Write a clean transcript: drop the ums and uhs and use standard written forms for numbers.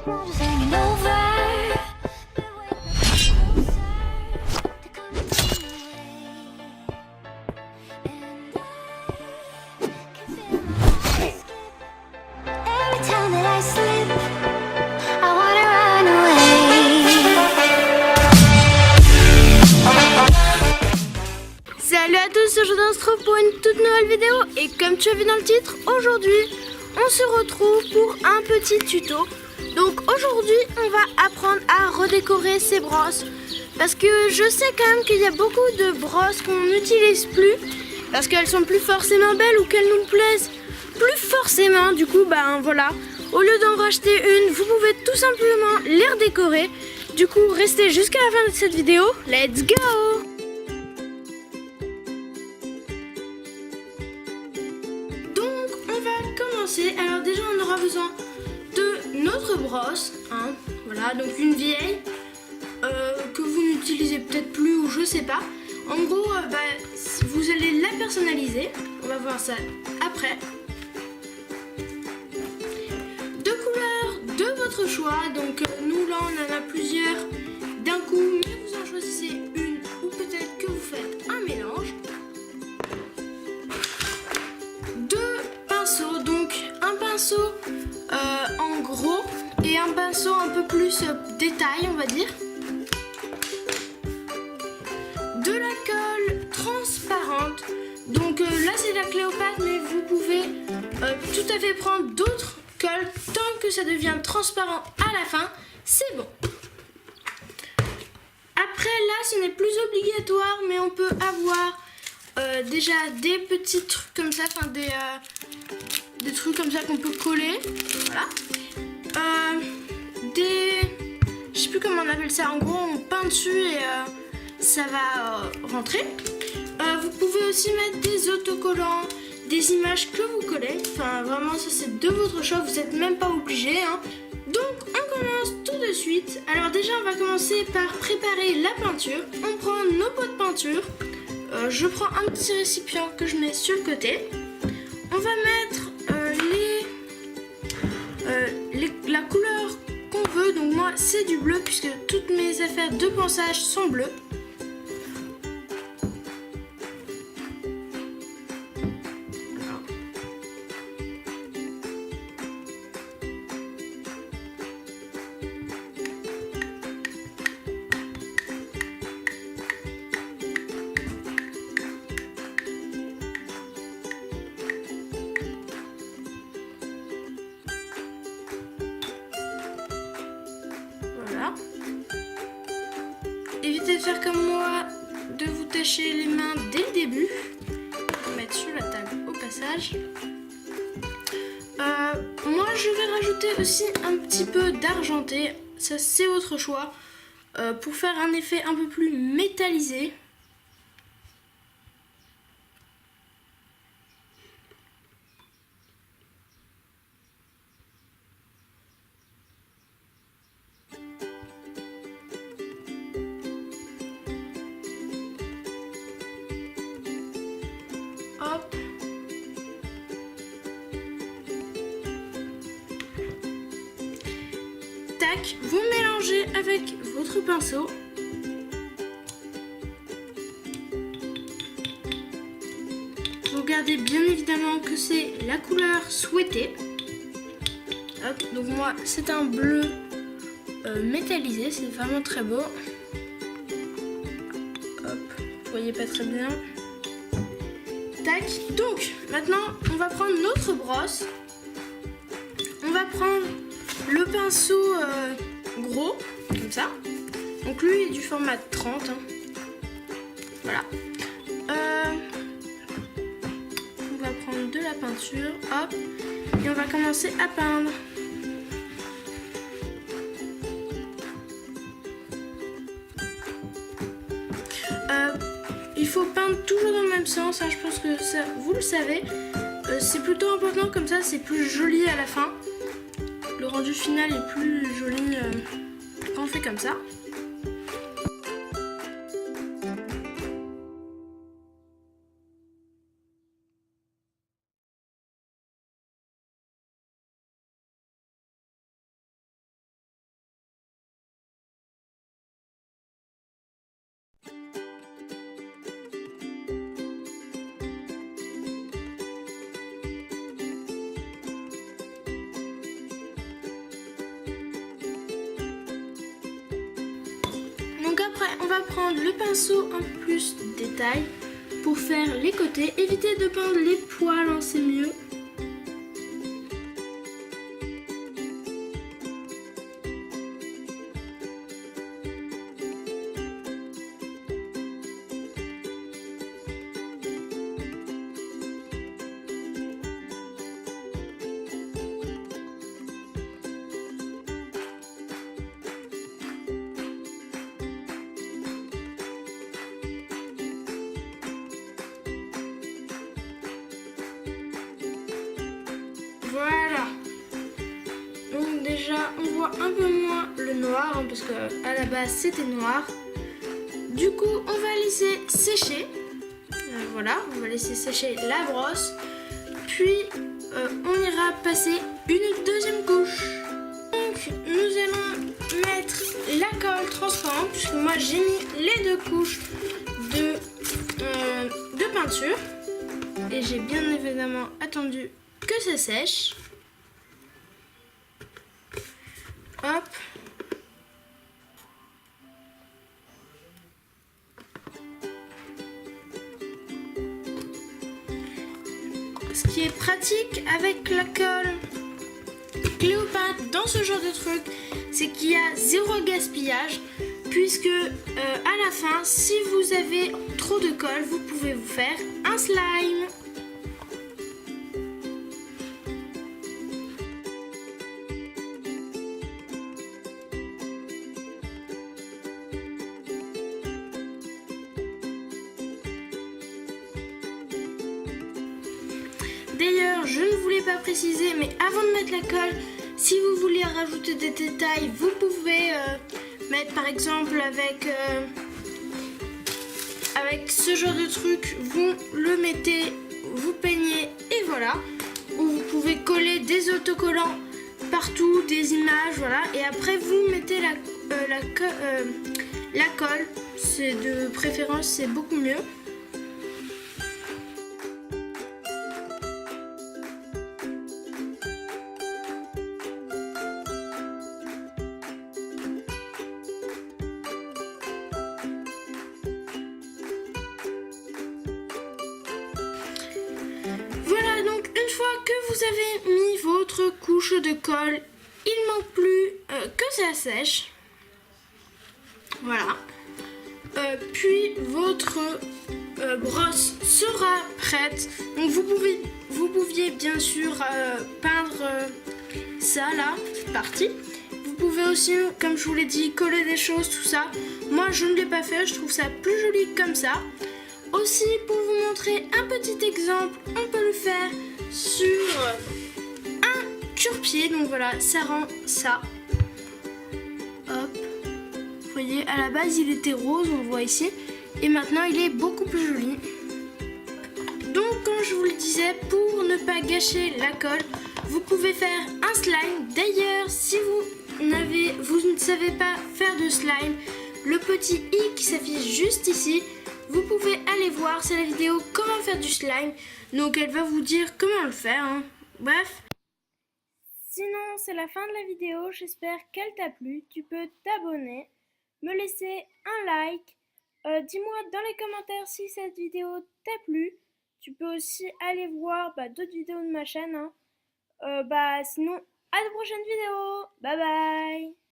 Salut à tous, aujourd'hui on se retrouve pour une toute nouvelle vidéo et comme tu as vu dans le titre, aujourd'hui on se retrouve pour un petit tuto. Donc aujourd'hui on va apprendre à redécorer ces brosses parce que je sais quand même qu'il y a beaucoup de brosses qu'on n'utilise plus parce qu'elles sont plus forcément belles ou qu'elles nous plaisent plus forcément. Du coup voilà, au lieu d'en racheter une, vous pouvez tout simplement les redécorer. Du coup restez jusqu'à la fin de cette vidéo, let's go! Alors déjà on aura besoin de notre brosse, hein, voilà, donc une vieille que vous n'utilisez peut-être plus ou je sais pas. En gros, vous allez la personnaliser, on va voir ça après. Deux couleurs de votre choix, donc nous là on en a plusieurs d'un coup, mais vous en choisissez une ou peut-être que vous faites un mélange. Donc un pinceau en gros et un pinceau un peu plus détail, on va dire. De la colle transparente, donc là c'est de la Cléopâtre, mais vous pouvez tout à fait prendre d'autres colles tant que ça devient transparent à la fin, c'est bon. Après là ce n'est plus obligatoire, mais on peut avoir déjà des petits trucs comme ça, enfin des trucs comme ça qu'on peut coller, voilà. Je sais plus comment on appelle ça, en gros on peint dessus et ça va rentrer. Vous pouvez aussi mettre des autocollants, des images que vous collez, enfin vraiment ça c'est de votre choix, vous n'êtes même pas obligé, hein. Donc on commence tout de suite. Alors déjà on va commencer par préparer la peinture. On prend nos pots de peinture. Je prends un petit récipient que je mets sur le côté. On va mettre la couleur qu'on veut. Donc moi c'est du bleu puisque toutes mes affaires de ponçage sont bleues. Évitez de faire comme moi, de vous tacher les mains dès le début. Je vais mettre sur la table au passage. Moi je vais rajouter aussi un petit peu d'argenté, ça c'est votre choix, pour faire un effet un peu plus métallisé. Hop. Tac, vous mélangez avec votre pinceau. Vous regardez bien évidemment que c'est la couleur souhaitée. Hop, donc moi c'est un bleu métallisé, c'est vraiment très beau. Hop, vous voyez pas très bien. Tac, donc maintenant on va prendre notre brosse, on va prendre le pinceau gros, comme ça, donc lui il est du format 30, hein. Voilà. On va prendre de la peinture, hop, et on va commencer à peindre. Il faut peindre toujours dans le même sens, hein, je pense que ça, vous le savez. C'est plutôt important, comme ça c'est plus joli à la fin. Le rendu final est plus joli quand on fait comme ça. va prendre le pinceau en plus détail pour faire les côtés. Évitez de peindre les poils, hein, c'est mieux. Voilà. Donc déjà, on voit un peu moins le noir, hein, parce que à la base c'était noir. Du coup, on va laisser sécher. Voilà, on va laisser sécher la brosse. Puis, on ira passer une deuxième couche. Donc, nous allons mettre la colle transparente, puisque moi j'ai mis les deux couches de peinture. Et j'ai bien évidemment attendu que ça sèche. Hop. Ce qui est pratique avec la colle Cléopâtre dans ce genre de truc, c'est qu'il y a zéro gaspillage, puisque à la fin, si vous avez trop de colle, vous pouvez vous faire un slime. D'ailleurs, je ne voulais pas préciser, mais avant de mettre la colle, si vous voulez rajouter des détails, vous pouvez mettre par exemple avec ce genre de truc, vous le mettez, vous peignez et voilà. Ou vous pouvez coller des autocollants partout, des images, voilà. Et après vous mettez la colle, c'est de préférence, c'est beaucoup mieux. Voilà, donc une fois que vous avez mis votre couche de colle, il manque plus que ça sèche. Voilà. Puis votre brosse sera prête. Donc vous pouviez bien sûr peindre ça là, cette partie. Vous pouvez aussi, comme je vous l'ai dit, coller des choses, tout ça. Moi je ne l'ai pas fait, je trouve ça plus joli comme ça. Aussi, pour vous montrer un petit exemple, on peut le faire sur un cure-pied. Donc voilà, ça rend ça. Hop. Vous voyez, à la base, il était rose, on le voit ici. Et maintenant, il est beaucoup plus joli. Donc, comme je vous le disais, pour ne pas gâcher la colle, vous pouvez faire un slime. D'ailleurs, si vous ne savez pas faire de slime, le petit i qui s'affiche juste ici, vous pouvez aller voir, c'est la vidéo comment faire du slime. Donc elle va vous dire comment le faire, hein. Bref. Sinon, c'est la fin de la vidéo. J'espère qu'elle t'a plu. Tu peux t'abonner, me laisser un like. Dis-moi dans les commentaires si cette vidéo t'a plu. Tu peux aussi aller voir d'autres vidéos de ma chaîne, hein. Sinon, à de prochaines vidéos. Bye bye.